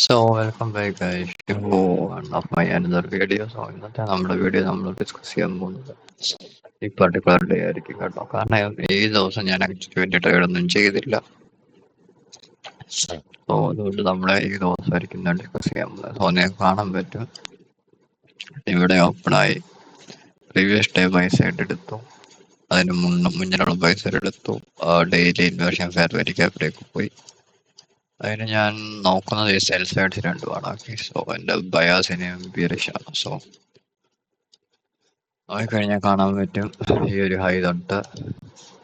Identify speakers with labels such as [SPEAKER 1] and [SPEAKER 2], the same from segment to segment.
[SPEAKER 1] So welcome back guys to one of my another video. So ഇന്നത്തെ നമ്മുടെ video നമ്മൾ discuss ചെയ്യാൻ പോകുന്നത് ഈ പർട്ടിക്കുലർ ഡേ ആയിരിക്കും കേട്ടോ. കാരണം ഈ ദിവസം ഞാൻ ആക്ച്വലി വേണ്ടി ട്രേഡൊന്നും ചെയ്തില്ല. സോ അതുകൊണ്ട് നമ്മളെ ഈ ദിവസമായിരിക്കും ഞാൻ ഡിസ്കസ് ചെയ്യാൻ പോകുന്നത്. സോ നിങ്ങൾക്ക് കാണാൻ പറ്റും ഇവിടെ ഓപ്പണായി പ്രീവിയസ് ഡേ ബൈ സൈഡ് എടുത്തു, അതിന് മുന്നിലുള്ള ബൈ സൈഡ് എടുത്തു, ഡെയിലി ഇൻവേർഷൻ ഫെയർ വാല്യൂ ക്യാപ്പിലേക്ക് പോയി. അതിന് ഞാൻ നോക്കുന്നത് ഈ സെൽ സൈഡ്സ് രണ്ടുമാണ്. ഓക്കെ, സോ എൻ്റെ ബയാസിനെയും ബിയറിഷാണ്. സോ നോക്കിക്കഴിഞ്ഞാൽ കാണാൻ പറ്റും ഈ ഒരു ഹൈ തൊട്ട്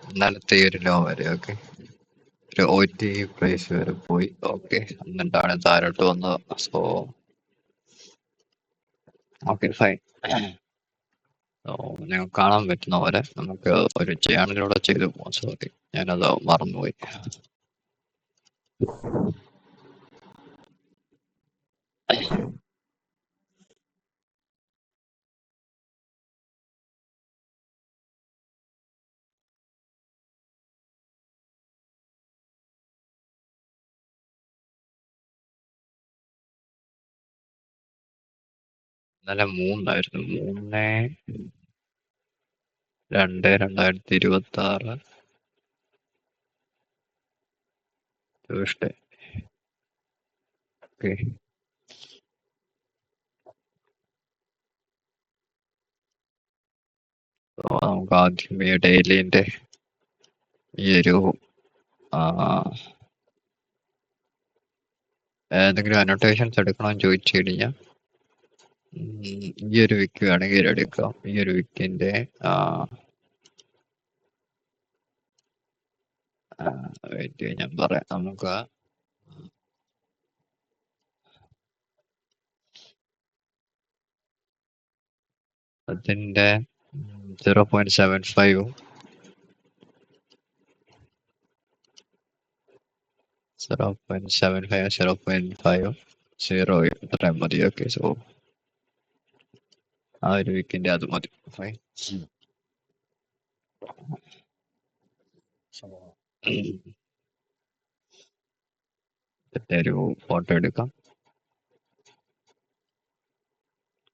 [SPEAKER 1] ഇന്നലത്തെ ഈ ഒരു ലോ വരെ. ഓക്കെ, ഒരു OT പ്രൈസ് വരെ പോയി. ഓക്കെ, എന്നിട്ടാണ് താഴോട്ട് വന്നത്. So okay fine. സോ നിങ്ങൾക്ക് കാണാൻ പറ്റുന്ന പോലെ നമുക്ക് ഒരു ചാനലിലൂടെ ചെയ്തു പോകാം. സോറി, ഞാനത് മറന്നുപോയി. ഇന്നലെ 3 3/2/2026 ട്യൂസ്ഡേ. ഓക്കെ, നമുക്ക് ആദ്യം ഈ ഡെയിലിന്റെ ഈ ഒരു ഏതെങ്കിലും അനോട്ടേഷൻസ് എടുക്കണമെന്ന് ചോദിച്ചു കഴിഞ്ഞാൽ ഈ ഒരു വിക്ക് വേണമെങ്കിൽ എടുക്കാം. ഈ ഒരു വിക്കിന്റെ ഞാൻ പറയാം. നമുക്ക് അതിന്റെ 0.75 0.5 ഇത്രയും മതി. ഓക്കെ, സോ ആ ഒരു വിക്കിന്റെ അത് മതി. ഫൈൻ. ഒരു ഫോട്ടോ എടുക്കാം.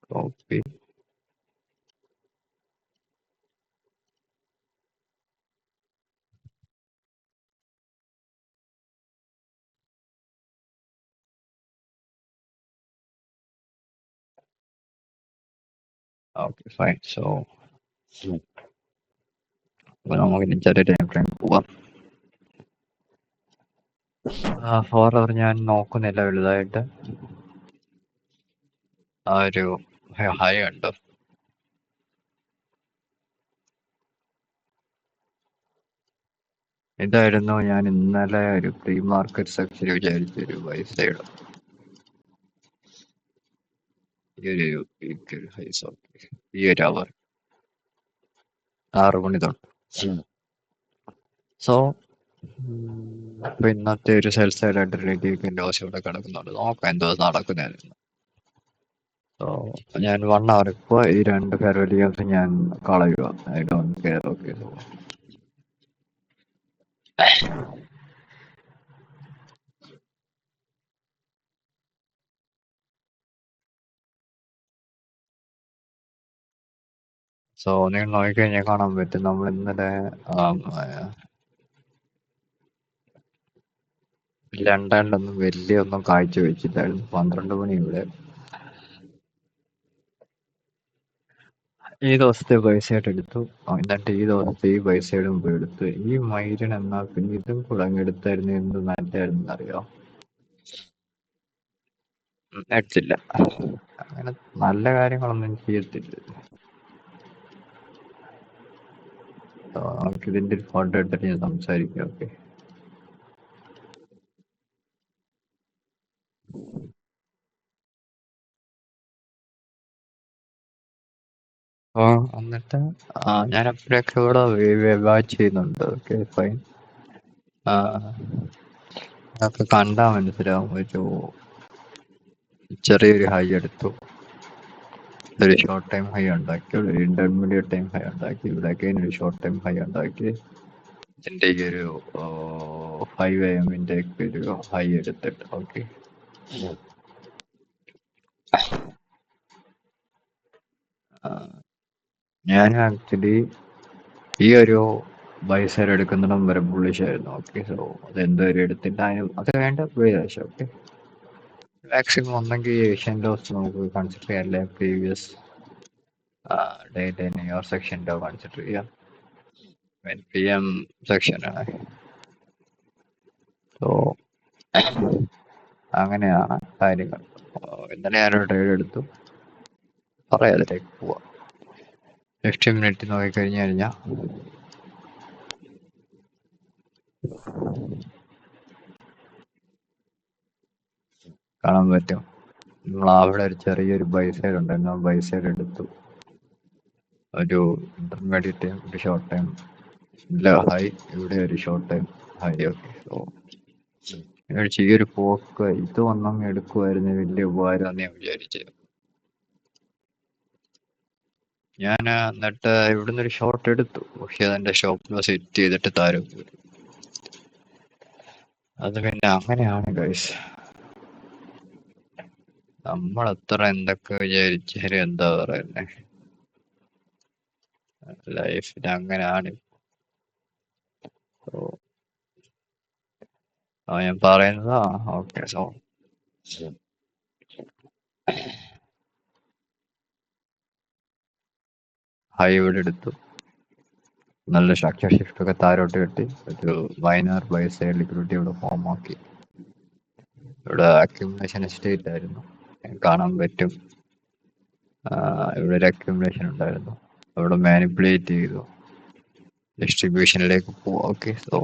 [SPEAKER 1] Copy, okay fine. സോ നമുക്ക് ചെറിയ ടൈം ഫ്രെയിം പോവാം. 4 അവർ ഞാൻ നോക്കുന്നില്ല വലുതായിട്ട്. ആ ഒരു ഹൈ ഉണ്ട്. ഇതായിരുന്നു ഞാൻ ഇന്നലെ ഒരു പ്രീ മാർക്കറ്റ് സെക്ഷൻ വിചാരിച്ചൊരു ബൈ സൈഡ്. ഈ ഒരു ഹൈസ്. ഓക്കെ, ഈ ഒരു അവർ 6 മണി തൊട്ട്. സോ അപ്പൊ ഇന്നത്തെ ഒരു സെൽ സൈഡ് ആയിട്ട് റിലേറ്റീവ് ലോസ് ഇവിടെ കിടക്കുന്നുണ്ട്. നോക്കാം എന്തോ നടക്കുന്നതായിരുന്നു. സോ ഞാൻ 1 അവർ ഇപ്പോൾ ഈ 2 ഫെയർ വാല്യൂ ഗെയിംസ് ഞാൻ കളയുക. I don't care. Okay, so നിങ്ങൾ നോക്കിക്കഴിഞ്ഞാൽ കാണാൻ പറ്റും നമ്മൾ ഇന്നലെ ലണ്ടനിലൊന്നും വലിയ ഒന്നും കാഴ്ച വെച്ചിട്ടായിരുന്നു. 12 മണി ഇവിടെ. ഈ ദിവസത്തെ ബൈസൈഡ് എടുത്തു, എന്നിട്ട് ഈ ദിവസത്തെ ഈ ബൈസൈഡും പോയി എടുത്തു. ഈ മൈരൻ എന്നാ പിന്നെ ഇതും കൂടെ അങ്ങ് എടുത്തായിരുന്നു എന്ത് നല്ലതായിരുന്നു അറിയോ? എടുത്തില്ല. അങ്ങനെ നല്ല കാര്യങ്ങളൊന്നും ചെയ്യത്തില്ല. നമുക്ക് ഇതിന്റെ ഒരു ഫോട്ടോ എടുത്തിട്ട് ഞാൻ സംസാരിക്കാം. ഓക്കെ, എന്നിട്ട് ഞാൻ അപ്പോഴൊക്കെ ഇവിടെ വാച്ച് ചെയ്യുന്നുണ്ട്. Okay fine. അതൊക്കെ കണ്ടാൽ മനസ്സിലാവും. ഒരു ചെറിയൊരു ഹൈ എടുത്തു, ഒരു ഷോർട്ട് ടൈം ഹൈ ഉണ്ടാക്കി, ഒരു ഇന്റർമീഡിയറ്റ് ടൈം ഹൈ ഉണ്ടാക്കി, ഇവിടെ ഒരു ഷോർട്ട് ടൈം ഹൈ ഉണ്ടാക്കി, ഇതിന്റെ ഈ ഒരു 5 AM ഒരു ഹൈ എടുത്തിട്ട്. ഓക്കെ, ഞാൻ ആക്ച്വലി ഈ ഒരു ബൈസൈഡ് എടുക്കുന്നിടം വരെ ബുള്ളിഷ് ആയിരുന്നു. ഓക്കെ, സോ അത് എന്തുവരെ എടുത്തിട്ട് അതിന് അത് വേണ്ട ഉപയോഗിച്ചു. ഓക്കെ, മാക്സിമം ഒന്നെങ്കിൽ ഏഷ്യൻ ലോസ് നമുക്ക് കൺസിഡർ ചെയ്യാം, അല്ലെ പ്രീവിയസ് ഡേ നെയോർ സെക്ഷൻ്റെ കൺസിഡർ ചെയ്യാം. പി എം സെക്ഷനാണ്. സോ അങ്ങനെയാണ് കാര്യങ്ങൾ. ഇന്നലെ ഞാനൊരു ട്രേഡ് എടുത്തു. പറയാം, അതിലേക്ക് പോവാം. 60 മിനിറ്റ് നോക്കിക്കഴിഞ്ഞു കഴിഞ്ഞാൽ കാണാൻ പറ്റും. നമ്മൾ അവിടെ ഒരു ചെറിയൊരു ബൈസൈഡ് ഉണ്ടായിരുന്നു. ആ ബൈസൈഡ് എടുത്തു. ഒരു ഇന്റർമീഡിയറ്റ് ടൈം, ഒരു ഷോർട്ട് ടൈം ഇല്ല ഹൈ, ഇവിടെ ഒരു short time high. Okay, so ഈ ഒരു പോക്ക് ഇത് ഒന്നും എടുക്കുമായിരുന്നു വലിയ ഉപകാരമെന്ന് ഞാൻ വിചാരിച്ചത്. ഞാൻ എന്നിട്ട് ഇവിടുന്ന് ഒരു ഷോർട്ട് എടുത്തു. പക്ഷെ അതെന്റെ ഷോപ്പിൽ സെറ്റ് ചെയ്തിട്ട് താരം പോയി. അത് പിന്നെ അങ്ങനെയാണ് ഗൈസ്. നമ്മൾ എത്ര എന്തൊക്കെ വിചാരിച്ചാലും എന്താ പറയുന്നേ, ലൈഫിൽ അങ്ങനെയാണ്. ഞാൻ പറയുന്നതാ. ഓക്കെ, സോ ഹൈ ഇവിടെ എടുത്തു. നല്ല സ്ട്രക്ചർ ഷിഫ്റ്റ് ഒക്കെ താരോട്ട് കിട്ടി. ഒരു മൈനർ ബൈ സൈഡ് ലിക്വിഡിറ്റി ഇവിടെ ഫോം ആക്കി. ഇവിടെ അക്യുമുലേഷൻ സ്റ്റേറ്റ് ആയിരുന്നു, കാണാൻ പറ്റും. ഇവിടെ ഒരു അക്യുമുലേഷൻ ഉണ്ടായിരുന്നു. അവിടെ മാനിപ്പുലേറ്റ് ചെയ്തു, ഡിസ്ട്രിബ്യൂഷനിലേക്ക് പോവാം. ഓക്കെ, സോ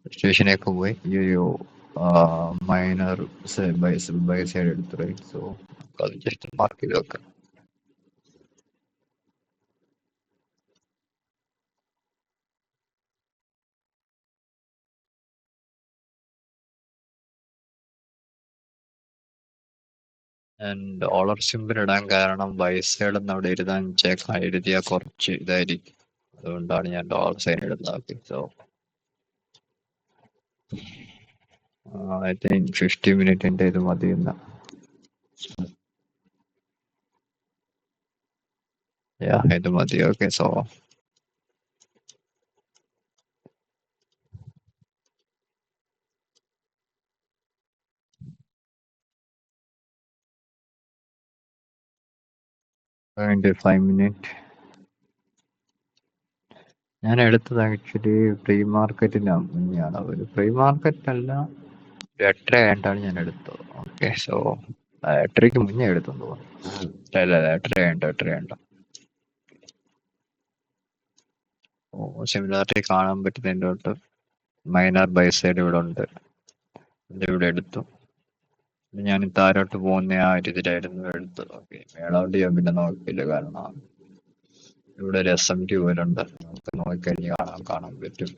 [SPEAKER 1] ഡിസ്ട്രിബ്യൂഷനിലേക്ക് പോയി ഈ ഒരു മൈനർ ബൈ സൈഡ് എടുത്തു. റൈറ്റ്, സോ അത് ജസ്റ്റ് മാർക്ക് ചെയ്ത് വെക്കാം. ഡോളർ സിമ്പിൾ ഇടാൻ കാരണം ബൈ സൈഡ് എന്ന് അവിടെ എഴുതിയാൽ കുറച്ച് ഇതായിരിക്കും. അതുകൊണ്ടാണ് ഞാൻ ഡോളർ സൈൻ ഇടുന്നത്. സോ ഐ തിങ്ക് 50 മിനിറ്റിന്റെ ഇത് മതി എന്ന്. ഇത് മതി. ഓക്കെ, സോ അതിന്റെ 5 മിനിറ്റ് ഞാൻ എടുത്തത് ആക്ച്വലി പ്രീ മാർക്കറ്റിന് മുന്നെയാണ്. ഒരു പ്രീ മാർക്കറ്റ് അല്ല, 8:30 കഴിഞ്ഞിട്ടാണ് ഞാൻ എടുത്തത്. ഓക്കെ, സോ 8:30 മുന്നേ എടുത്തെന്ന് തോന്നുന്നു. അല്ല 8:30 സിമിലാരിറ്റി കാണാൻ പറ്റുന്നതിൻ്റെ തൊട്ട് മൈനർ ബൈ സൈഡ് ഇവിടെ ഉണ്ട്. ഇവിടെ എടുത്തു. ഞാൻ താരോട്ട് പോകുന്ന ആ ഒരു ഇതിലായിരുന്നു എടുത്തത്. ഓക്കെ, മേളോട്ട് ഞാൻ പിന്നെ നോക്കിയില്ല, കാരണം ഇവിടെ ഒരു SMT പോലുണ്ട്. നമുക്ക് നോക്കിക്കഴിഞ്ഞ് കാണാൻ പറ്റും.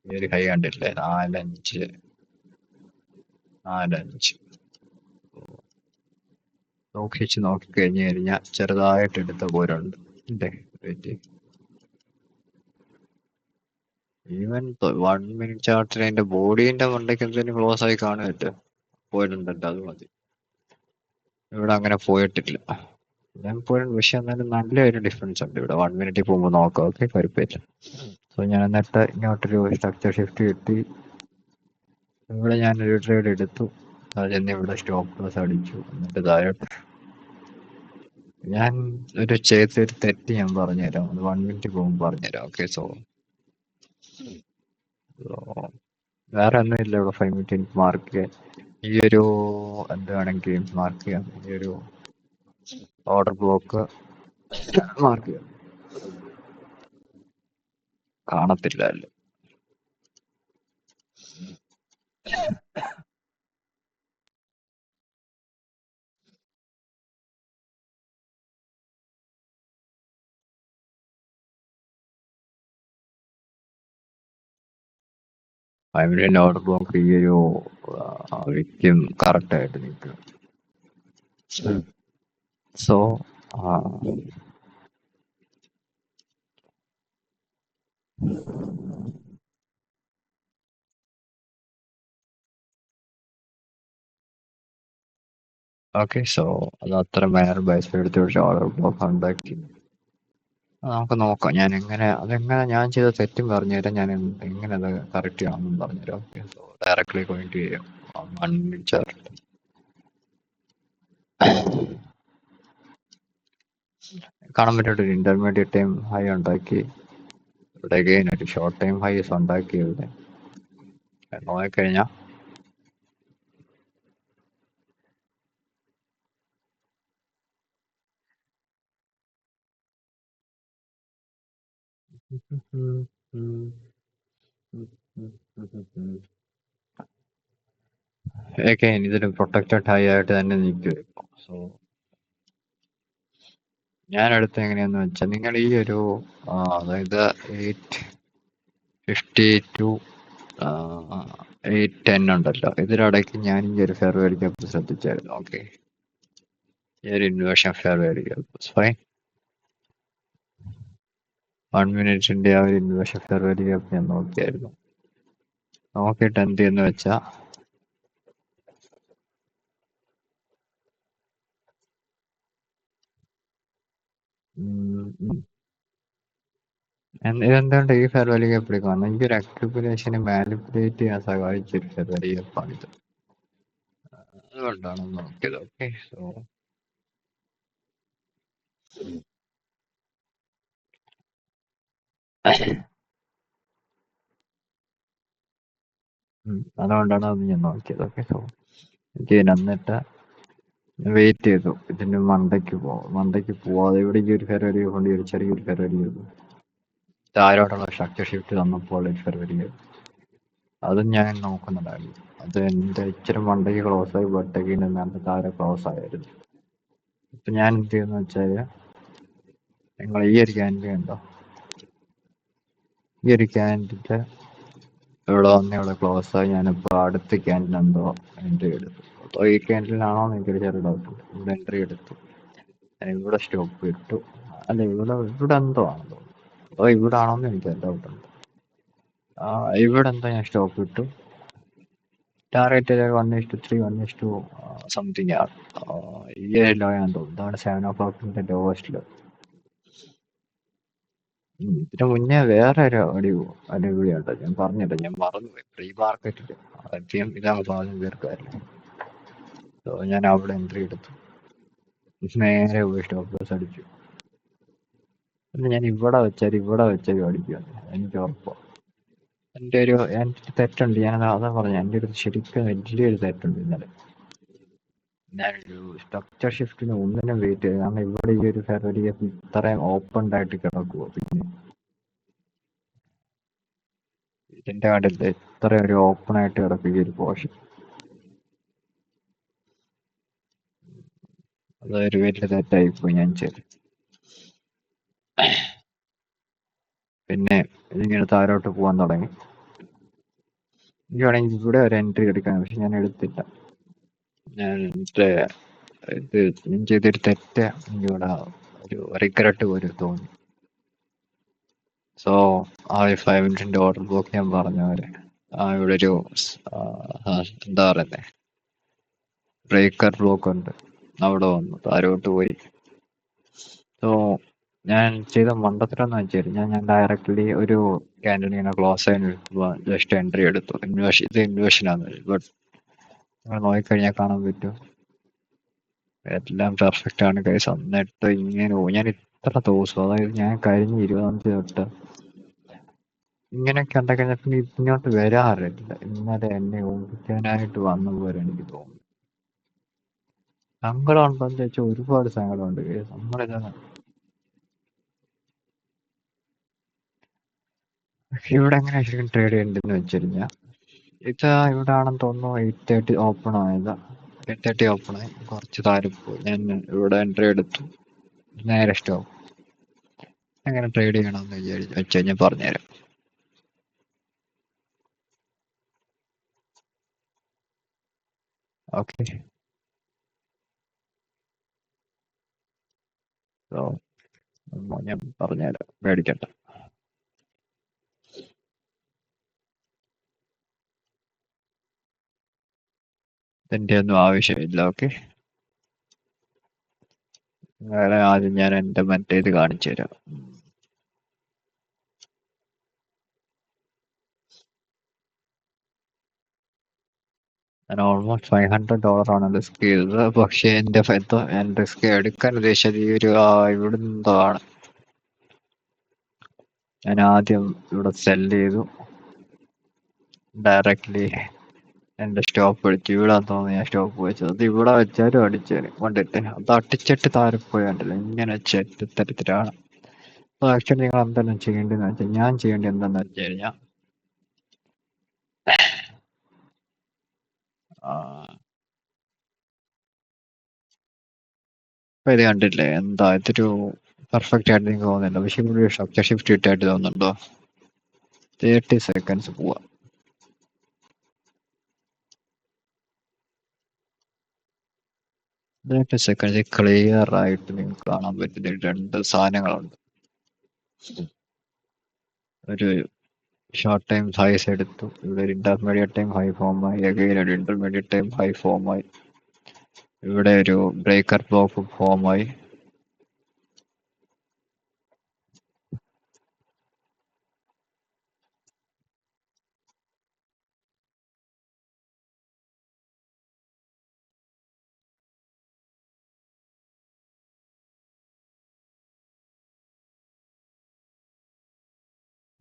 [SPEAKER 1] ഈ ഒരു ഹൈ കണ്ടില്ലേ, 4.5 നോക്കിക്കഴിഞ്ഞ് കഴിഞ്ഞാൽ ചെറുതായിട്ട് എടുത്ത പോലുണ്ട്. ഈവൻ 1 മിനിറ്റ് ചാർട്ടിൽ അതിന്റെ ബോഡീന്റെ മണ്ടയ്ക്ക് എന്തെങ്കിലും ക്ലോസ് ആയി കാണുമല്ലോ, പോയിട്ടുണ്ടല്ലോ, അത് മതി. ഇവിടെ അങ്ങനെ പോയിട്ടില്ല. ഞാൻ പോയിട്ട് പക്ഷെ എന്നാലും നല്ലൊരു ഡിഫറൻസ് ഉണ്ട് ഇവിടെ. 1 മിനിറ്റിൽ പോകുമ്പോൾ നോക്കാം. ഓക്കെ, കുഴപ്പമില്ല. സോ ഞാൻ എന്നിട്ട് ഇങ്ങോട്ടൊരു സ്ട്രക്ചർ ഷിഫ്റ്റ് കിട്ടി. ഇവിടെ ഞാനൊരു ട്രേഡ് എടുത്തു. അതിൽ ഇവിടെ സ്റ്റോപ്പ് ലോസ് അടിച്ചു. എന്നിട്ട് താഴോട്ട് ഞാൻ ഒരു ചെയ്തൊരു തെറ്റ് ഞാൻ പറഞ്ഞുതരാം. അത് 1 മിനിറ്റ് പോകുമ്പോൾ പറഞ്ഞുതരാം. ഓക്കെ, സോ വേറെ ഒന്നുമില്ല. ഇവിടെ 5 മിനിറ്റ് എനിക്ക് മാർക്ക് ചെയ്യാൻ ഈ ഒരു എന്ത് വേണമെങ്കിൽ മാർക്ക് ചെയ്യാം. ഈ ഒരു ഓർഡർ ബ്ലോക്ക് മാർക്ക് ചെയ്യാം. കാണത്തില്ലല്ലോ. ഫൈവ് ഓർഡർ ബ്ലോക്ക് ഈ ഒരു വ്യക്തിയും കറക്റ്റ് ആയിട്ട് നിൽക്കുക. സോ ഓക്കെ, സോ അത് അത്ര മൈനർ ബൈസ് എടുത്ത് പിടിച്ച് ഓർഡർ ബ്ലോക്ക് ഉണ്ടാക്കി. നമുക്ക് നോക്കാം. ഞാൻ എങ്ങനെ അതെങ്ങനെ ഞാൻ ചെയ്ത തെറ്റും പറഞ്ഞുതരാം. ഞാൻ എങ്ങനെ അത് കറക്റ്റ് ചെയ്യണമെന്നും പറഞ്ഞുതരാം. Okay, so directly going to അൺചാർ. കാണാൻ പറ്റിയിട്ട് ഒരു ഇന്റർമീഡിയറ്റ് ടൈം ഹൈ ഉണ്ടാക്കി. ഇവിടെ അഗൈൻ ഒരു ഷോർട്ട് ടൈം ഹൈസ് ഉണ്ടാക്കി. ഇവിടെ നോക്കിക്കഴിഞ്ഞാൽ അഗൈൻ ഇതൊരു പ്രൊട്ടക്റ്റഡ് ഹൈ ആയിട്ട് തന്നെ നിൽക്കും. സോ ഞാൻ എടുത്ത എങ്ങനെയാന്ന് വെച്ചാൽ നിങ്ങൾ ഈ ഒരു അതായത് 850 to 810 ഉണ്ടല്ലോ, ഇതിനിടയ്ക്ക് ഞാൻ ഈ ഒരു ഫെയർ വാല്യൂ ഗ്യാപ്പ് ശ്രദ്ധിച്ചായിരുന്നു. ഓക്കെ, ഈ ഒരു inversion fair value gap fine. 1 മിനിറ്റിന്റെ ആ ഒരു ഇൻവേർഷൻ ഫെയർ വാല്യൂ ഗ്യാപ്പ് ഞാൻ നോക്കിയായിരുന്നു. നോക്കിയിട്ട് എന്ത് ചെയ്യുന്ന വെച്ചാൽ ഇതെന്തുകൊണ്ട് ഈ ഫെയർ വാല്യൂ ഗ്യാപ്പ് എടുക്കണം? ഈ ഒരു അക്യുമുലേഷനെ മാനിപ്പുലേറ്റ് ചെയ്യാൻ സഹായിച്ച ഒരു ഫെയർ വാല്യൂ ഗ്യാപ്പാണിത്. അതുകൊണ്ടാണ് നോക്കിയത്. ഓക്കെ, സോ അതുകൊണ്ടാണ് അത് ഞാൻ നോക്കിയത്. ഓക്കെ, സോ എനിക്ക് എന്നിട്ട് വെയിറ്റ് ചെയ്തു ഇതിന്റെ മണ്ടയ്ക്ക് പോവാതെ ഇവിടെ ഈ ഒരു ഫെയർ വാല്യൂ കൊണ്ട് ഒരു ചെറിയൊരു ഫെയർ വാല്യൂ താഴോട്ടുള്ള സ്ട്രക്ചർ ഷിഫ്റ്റ് തന്നപ്പോൾ ഒരു ഫെയർ വാല്യൂ അതും ഞാൻ നോക്കുന്നുണ്ടായിരുന്നു. അത് എന്റെ ഇച്ചിരി മണ്ടയ്ക്ക് ക്ലോസ് ആയി, ബട്ടേക്ക് നല്ല താഴെ ക്ലോസ് ആയിരുന്നു. ഇപ്പൊ ഞാൻ എന്ത് ചെയ്യുന്ന വെച്ചാല് നിങ്ങൾ ഈ ഒരു ക്യാൻഡിൽ ഉണ്ടോ, ഈ ഒരു ക്യാൻഡിന്റെ ഇവിടെ വന്ന് ഇവിടെ ക്ലോസ് ആയി. ഞാനിപ്പോ അടുത്ത ക്യാൻഡിൽ എന്തോ എൻട്രി എടുത്തു. അപ്പോൾ ഈ ക്യാൻഡിലാണോ എന്ന് എനിക്കൊരു ചെറിയ ഡൗട്ട് ഉണ്ട്. ഇവിടെ എൻട്രി എടുത്തു, ഞാൻ ഇവിടെ സ്റ്റോപ്പ് ഇട്ടു. അല്ല, ഇവിടെ എന്തോ ആണെന്ന് തോന്നുന്നു. അതോ ഇവിടെ ആണോന്ന് എനിക്ക് ഡൗട്ട് ഉണ്ട്. ഇവിടെ എന്തോ ഞാൻ സ്റ്റോപ്പ് ഇട്ടു. ടാർഗറ്റ് 1:3 1:2 സംതിങ് ആണ്. ഈ ഒരു ലോ ഞാൻ തോന്നുന്നു. ഇതാണ് 7 o'clock ലോവസ്റ്റ് ലോ. ഇതിന് മുന്നേ വേറെ ഒരു അടിപൊളിയുണ്ട്, ഞാൻ പറഞ്ഞില്ല, ഞാൻ മറന്നുപോയി. പ്രീ മാർക്കറ്റില് ആദ്യം ഇതാണ് ഭാഗം തീർക്കാറില്ല. ഞാൻ അവിടെ എൻട്രി എടുത്തു, നേരെ പോയി സ്റ്റോപ്പ് ലോസ് അടിച്ചു. പിന്നെ ഞാൻ ഇവിടെ വെച്ചാൽ അടിക്കും, എനിക്ക് ഉറപ്പാണ്. എൻ്റെ തെറ്റുണ്ട്. ഞാൻ അതാ പറഞ്ഞു, എൻ്റെ ഒരു ശരിക്കും വലിയൊരു തെറ്റുണ്ട് ഇന്നലെ. ഞാനൊരു സ്ട്രക്ചർ ഷിഫ്റ്റിന് ഒന്നിനും വെയിറ്റ് ചെയ്തു. കാരണം ഇവിടെ ഈ ഒരു ഫെയർ ഇത്രയും ഓപ്പൺ ആയിട്ട് കിടക്കുവോ? പിന്നെ ഇതിന്റെ കണ്ടില്ല, ഇത്ര ഒരു ഓപ്പൺ ആയിട്ട് കിടക്കും ഈ ഒരു പോർഷൻ. അതൊരു വലിയ തെറ്റായിപ്പോയി ഞാൻ ചെയ്തു. പിന്നെ ഇതിങ്ങനെ താഴോട്ട് പോകാൻ തുടങ്ങി. എനിക്ക് വേണമെങ്കിൽ ഇവിടെ ഒരു എൻട്രി എടുക്കാൻ, പക്ഷെ ഞാൻ എടുത്തില്ല. ഞാൻ ചെയ്തൊരു തെറ്റ് എനിക്കിവിടെ ഒരു റിഗ്രറ്റ് പോലെ തോന്നി. സോ ആ ഒരു 5 മിനിറ്റിന്റെ ഓർഡർ ബ്ലോക്ക് ഞാൻ പറഞ്ഞ പോലെ ഇവിടെ ഒരു എന്താ പറയുന്നേ, ബ്രേക്കർ ബ്ലോക്ക് ഉണ്ട്. അവിടെ വന്നു താഴോട്ട് പോയി. സോ ഞാൻ ചെയ്ത മണ്ടത്തരം വെച്ചാൽ ഞാൻ ഡയറക്റ്റ്ലി ഒരു ക്യാൻഡിൽ ഇങ്ങനെ ക്ലോസ് ആയി ജസ്റ്റ് എൻട്രി എടുത്തു. ഇത് ഇൻവേഷനാണ്. ബട്ട് നിങ്ങൾ നോക്കിക്കഴിഞ്ഞാൽ കാണാൻ പറ്റും എല്ലാം പെർഫെക്റ്റ് ആണ് കൈസ്. എന്നിട്ട് ഇങ്ങനെ ഞാൻ ഇത്ര ദിവസം, അതായത് ഞാൻ കഴിഞ്ഞ 20-ാം തീയതി തൊട്ട് ഇങ്ങനെയൊക്കെ ഉണ്ടാക്കി പിന്നെ ഇങ്ങോട്ട് വരാറില്ല. ഇന്നലെ എന്നെ ഊഹിക്കാനായിട്ട് വന്ന പോലെ എനിക്ക് തോന്നുന്നു. സങ്കടം ഉണ്ടോന്ന് ചോദിച്ചാൽ ഒരുപാട് സങ്കടമുണ്ട്. നമ്മളിതാണ് ഇവിടെ എങ്ങനെ ശരിക്കും ട്രേഡ് ചെയ്യേണ്ടതെന്ന് വെച്ച് കഴിഞ്ഞാൽ, ഇത് ഇവിടെ ആണെന്ന് തോന്നുന്നു 8:30 ഓപ്പൺ ആയത്. 8:30 ഓപ്പൺ ആയി, കുറച്ച് താഴെ പോയി. ഞാൻ ഇവിടെ എൻട്രി എടുത്തു, നേരെ സ്റ്റോപ്പ്. എങ്ങനെ ട്രേഡ് ചെയ്യണമെന്ന് വെച്ച് കഴിഞ്ഞാൽ പറഞ്ഞുതരാം. ഓക്കെ, സോ ഞാൻ പറഞ്ഞുതരാം, പേടിക്കണ്ട. ഇതിന്റെ ഒന്നും ആവശ്യമില്ല. ഓക്കെ, വേറെ ആദ്യം ഞാൻ എൻ്റെ മറ്റേ ഇത് കാണിച്ചു തരാം. ഞാൻ ഓൾമോസ്റ്റ് $500 റിസ്ക് ചെയ്തത്. പക്ഷേ ഞാൻ റിസ്ക് എടുക്കാൻ ഉദ്ദേശിച്ചത് ഈ ഒരു ഇവിടുന്നാണ്. ഞാൻ ആദ്യം ഇവിടെ സെല് ചെയ്തു, ഡയറക്ട്ലി എൻ്റെ സ്റ്റോപ്പ് അടിച്ചു. ഇവിടെ തോന്നുന്നു ഞാൻ സ്റ്റോപ്പ് വെച്ചത്. അത് ഇവിടെ വെച്ചാലും അടിച്ചേനെ കണ്ടിട്ട്, അത് അടിച്ചിട്ട് താഴെ പോയി കണ്ടില്ല. ഇങ്ങനെ തരത്തിലാണ്. അപ്പോൾ ആക്ച്വലി നിങ്ങൾ എന്തെല്ലാം ചെയ്യേണ്ടതെന്ന് വെച്ചാൽ, ഞാൻ ചെയ്യേണ്ടത് എന്താണെന്ന് വെച്ച് കഴിഞ്ഞാൽ, ഇപ്പൊ ഇത് കണ്ടില്ലേ, എന്താ ഇതൊരു പെർഫെക്റ്റ് ആയിട്ട് നിങ്ങൾക്ക് തോന്നുന്നില്ല. പക്ഷെ ഇവിടെ സ്ട്രക്ചർ ഷിഫ്റ്റ് ഇട്ടായിട്ട് തോന്നുന്നുണ്ടോ? 30 seconds പോവാ. 30 seconds ക്ലിയർ ആയിട്ട് നിങ്ങൾക്ക് കാണാൻ പറ്റുന്ന രണ്ട് സാധനങ്ങളുണ്ട്. ഒരു ഷോർട്ട് ടൈം ഹൈസ് എടുത്തു, ഇവിടെ ഒരു ഇന്റർമീഡിയറ്റ് ടൈം ഹൈ ഫോമായി, അഗൈൻ ഒരു ഇന്റർമീഡിയറ്റ് ടൈം ഹൈ ഫോമായി, ഇവിടെ ഒരു ബ്രേക്കർ ബ്ലോക്ക് ഫോമായി.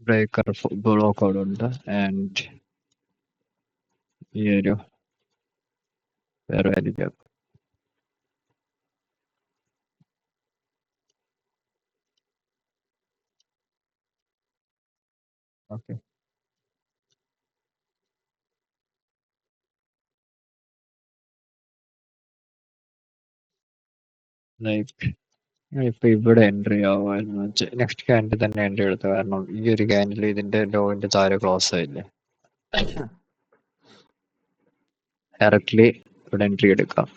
[SPEAKER 1] ബ്രേക്കർ ബ്ലോക്ക് അവിടെ ഉണ്ട്. ആൻഡ് ഈ ഒരു വേറെ ആയിരിക്കും. ഓക്കെ, ലൈക്ക് ഇപ്പൊ ഇവിടെ എൻട്രി ആവുമായിരുന്നു വെച്ചാൽ നെക്സ്റ്റ് ക്യാൻഡിൽ തന്നെ എൻട്രി എടുത്തു. കാരണം ഈ ഒരു ക്യാൻഡിൽ ഇതിന്റെ ലോവിന്റെ താഴെ ക്ലോസ് ആയില്ലേ, ഡയറക്ട്ലി ഇവിടെ എൻട്രി എടുക്കാം.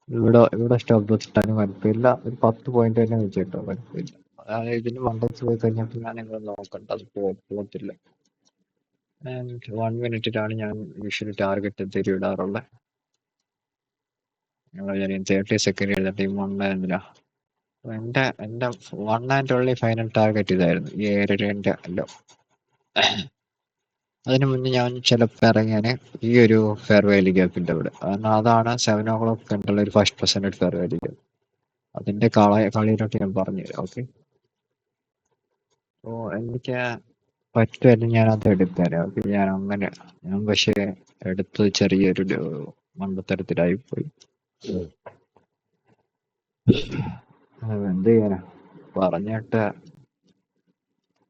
[SPEAKER 1] ഇവിടെ സ്റ്റോപ്പ് ലോസ് ഇട്ടാലും കുഴപ്പമില്ല. ഒരു 10 പോയിന്റ് തന്നെ വെച്ചിട്ടോ കുഴപ്പമില്ല. അതായത് ഇതിന് മണ്ടച്ച് പോയി കഴിഞ്ഞപ്പോൾ ഞാൻ നിങ്ങൾ നോക്കണ്ട, അത് പോകത്തില്ല. ആൻഡ് 1 മിനിറ്റിലാണ് ഞാൻ യൂഷ്വലി ടാർഗറ്റ് തിരിവിടാറുള്ളത്. ഞാൻ 30 സെക്കൻഡ് എഴുതിട്ട് ഈ എന്തിനാ എന്റെ 1 ആൻഡ് ഓൺലി ഫൈനൽ ടാർഗറ്റ് ഇതായിരുന്നു, ഈ ഏരിയന്റെ അല്ലോ. അതിന് മുന്നേ ഞാൻ ചിലപ്പോൾ ഇറങ്ങിയാന് ഈ ഒരു ഫെയർ വാല്യൂ ഗ്യാപ്പിന്റെ അവിടെ, കാരണം അതാണ് 7 o'clock കണ്ടുള്ള ഒരു first percentage fair value gap. അതിന്റെ കളിയിലോട്ട് ഞാൻ പറഞ്ഞുതരാം. ഓക്കെ, അപ്പോൾ എനിക്ക് പറ്റുമല്ലോ ഞാൻ അത് എടുത്തുതരാം. ഓക്കെ, ഞാൻ പക്ഷേ എടുത്തത് ചെറിയൊരു മണ്ടത്തരത്തിലായി പോയി. എന്ത് ചെയ്യാനാ, പറഞ്ഞിട്ട്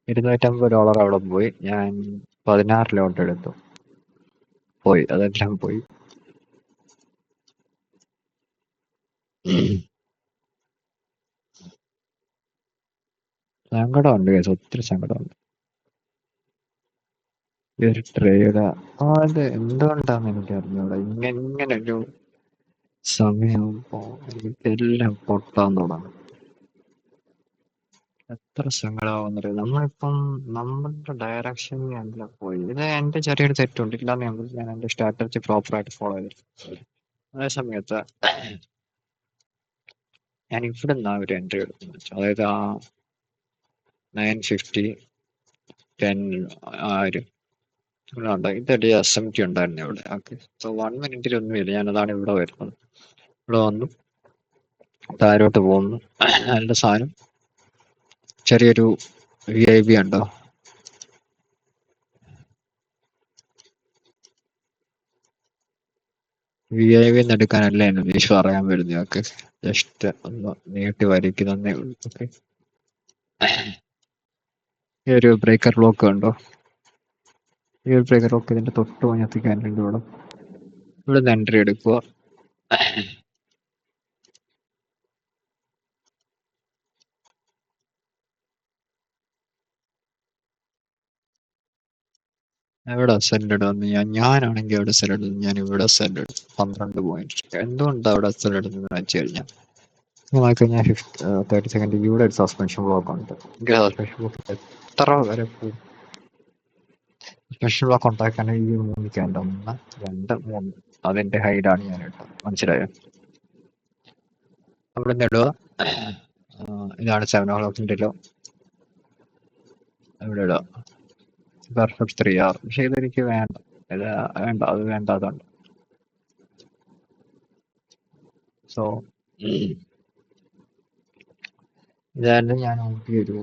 [SPEAKER 1] $250 അവിടെ പോയി. ഞാൻ 16 ലോട്ട് എടുത്തു, പോയി, അതെല്ലാം പോയി. സങ്കടമുണ്ട് കേസ്, ഒത്തിരി സങ്കടമുണ്ട്. ഈ ഒരു ട്രേഡ് അത് എന്തുകൊണ്ടാന്ന് എനിക്ക് അറിഞ്ഞൂടാ. ഇങ്ങനെ ഒരു സമയമാകുമ്പോ എനിക്കെല്ലാം പൊട്ടാൻ തുടങ്ങും. എത്ര സങ്കടമാവുന്നറിയാം. നമ്മളിപ്പം നമ്മളുടെ ഡയറക്ഷനിൽ അല്ല പോയി. ഇത് എന്റെ ചെറിയൊരു തെറ്റുണ്ട്, ഇല്ലാന്ന് ഞാൻ എന്റെ സ്ട്രാറ്റജി പ്രോപ്പറായിട്ട് ഫോളോ ചെയ്തിട്ടുണ്ട്. അതേ സമയത്ത് ഞാൻ ഇവിടെ നിന്നാ ഒരു എൻട്രി എടുക്കുന്നത് വെച്ചാൽ, അതായത് ആ 950 10 ഇതൊരു SMT ഉണ്ടായിരുന്നു ഇവിടെ. ഓക്കെ, സോ 1 മിനിറ്റിലൊന്നുമില്ല, ഞാനതാണ് ഇവിടെ വരുന്നത്. ഇവിടെ വന്നു, താഴോട്ട് പോകുന്നു. അതിന്റെ സാധനം ചെറിയൊരു VIP ഉണ്ടോ, VIP എടുക്കാനല്ല എന്നെ ഉദ്ദേശിച്ച് പറയാൻ വരുന്നത്. ഓക്കെ, ജസ്റ്റ് ഒന്ന് നീട്ടി വരയ്ക്കുന്നേ ഉള്ളൂ. ഓക്കെ, ഈ ഒരു ബ്രേക്കർ ബ്ലോക്ക് ഉണ്ടോ, ഈ ഒരു ബ്രേക്കർ ബ്ലോക്ക് ഇതിന്റെ തൊട്ട് മഞ്ഞത്തിക്കാൻ വേണ്ടി ഇവിടെ നിന്ന് എൻട്രി എടുക്കുക. എവിടെ സെല്ലിഡ് വന്ന് ഞാനാണെങ്കിൽ എവിടെ സെല്ലിഡ്, ഞാൻ ഇവിടെ സെല്ലിഡ് 12 പോയിന്റ്. എന്തുകൊണ്ടാണ് അവിടെ സെല്ലിടുന്നത് വെച്ച് കഴിഞ്ഞാൽ, നോക്കിക്കഴിഞ്ഞാൽ 30 സെക്കൻഡ് ഇവിടെ ഒരു സസ്പെൻഷൻ ബ്ലോക്ക് ഉണ്ട്. സസ്പെൻഷൻ ബ്ലോക്ക് എത്ര വരെ പോകും? സ്പെഷ്യൽ ബ്ലോക്ക് ഉണ്ടാക്കാണെങ്കിൽ ഈ 3 ക്യാൻഡിൽ 1 2 3 അതിന്റെ ഹൈഡാണ് ഞാൻ ഇട്ടത്. മനസ്സിലായോ? അവിടെ നിന്ന് ഇടുക. ഇതാണ് 7 o'clock ലോ ഇവിടെ ഇടുക. Perfect 3 hour. പക്ഷെ ഇതെനിക്ക് വേണ്ട. ഇത് വേണ്ട, അത് വേണ്ട, അതുണ്ട്. സോ ഇതായിരുന്നു ഞാൻ നോക്കിയൊരു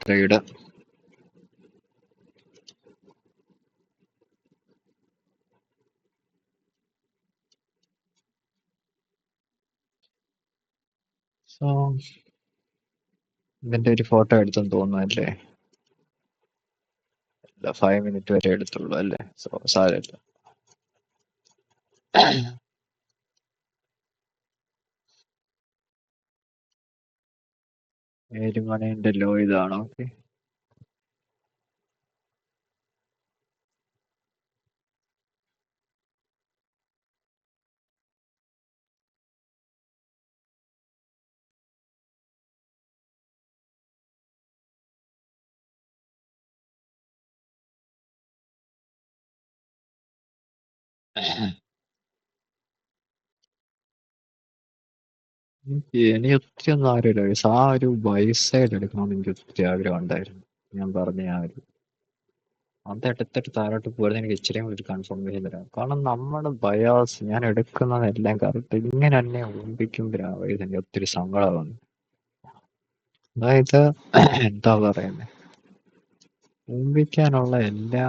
[SPEAKER 1] ട്രേഡ്. സോ ഇതിന്റെ ഒരു ഫോട്ടോ എടുത്തെന്ന് തോന്നുന്നു അല്ലേ? 5 minute വരെ എടുത്തുള്ളൂ അല്ലേ? സോ സാരമില്ല. 7 മണിന്റെ ലോ ഇതാണ്. ഓക്കെ, എനിക്ക് ഒത്തിരി ഒന്നും ആഗ്രഹമില്ല. ആ ഒരു ബൈ സൈഡ് എടുക്കണമെന്ന് എനിക്ക് ഒത്തിരി ആഗ്രഹം ഉണ്ടായിരുന്നു. ഞാൻ പറഞ്ഞ ആ ഒരു അതെടുത്തിട്ട് താഴോട്ട് പോരുന്നത് എനിക്ക് ഇച്ചിരിയും ഒരു കൺഫർമേഷൻ തരാം. കാരണം നമ്മുടെ ബയാസ് ഞാൻ എടുക്കുന്നതെല്ലാം കറക്റ്റ് ഇങ്ങനെ തന്നെ ഊമ്പിക്കുമ്പോഴാണ് എനിക്ക് ഒത്തിരി സങ്കടമാണ്. അതായത് എന്താ പറയുന്നത്, ഊമ്പിക്കാനുള്ള എല്ലാ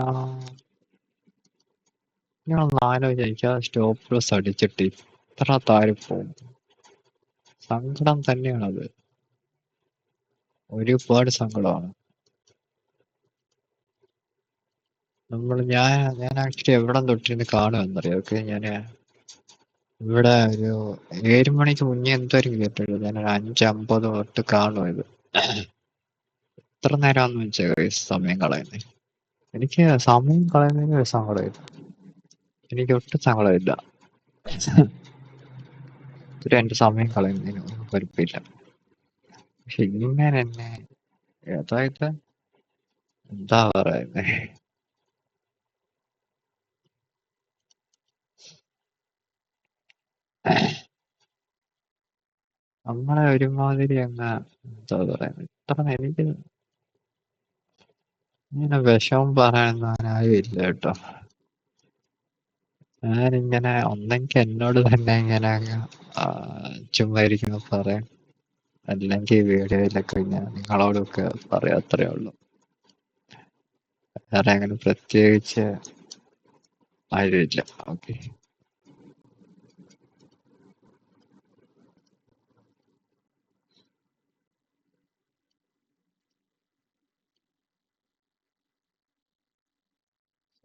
[SPEAKER 1] ഞാനൊന്ന് ആലോചിക്കുക. സ്റ്റോപ്പ് ലോസ് അടിച്ചിട്ട് ഇത്ര താഴെ പോകും, സങ്കടം തന്നെയാണത്. ഒരുപാട് സങ്കടമാണ്. ഞാൻ ആക്ച്വലി എവിടെ തൊട്ടിരുന്ന് കാണുമെന്നറിയാം. ഓക്കെ, ഞാൻ ഇവിടെ ഒരു 7 മണിക്ക് മുന്നേ എന്തായാലും കേട്ടുള്ളൂ. ഞാനൊരു 5:50 തൊട്ട് കാണും ഇത്. എത്ര നേരമാണെന്ന് വെച്ചാൽ സമയം കളയുന്നത്. എനിക്ക് സമയം കളയുന്നതിന് ഒരു സങ്കടമില്ല. എനിക്ക് ഒട്ടും സങ്കടമില്ല. എന്റെ സമയം കളയുന്നതിന് ഒന്നും കുഴപ്പമില്ല. പക്ഷെ ഇങ്ങനെ തന്നെ, അതായത് എന്താ പറയുന്നേ, നമ്മളെ ഒരുമാതിരി അങ്ങ് എന്താ പറയുന്നത്, ഇത്ര എനിക്ക് ഇങ്ങനെ വിഷമം പറയാനൊന്നും ആരും ഇല്ല കേട്ടോ. ഞാനിങ്ങനെ ഒന്നെങ്കിൽ എന്നോട് തന്നെ ഇങ്ങനെ ചുമ്മാ ഇരിക്കുമ്പോ പറയാം, അല്ലെങ്കിൽ വീഡിയോയിലൊക്കെ ഇങ്ങനെ നിങ്ങളോടൊക്കെ പറയാം. അത്രേ ഉള്ളൂ. വേറെ അങ്ങനെ പ്രത്യേകിച്ച് ആരുമില്ല. ഓക്കെ,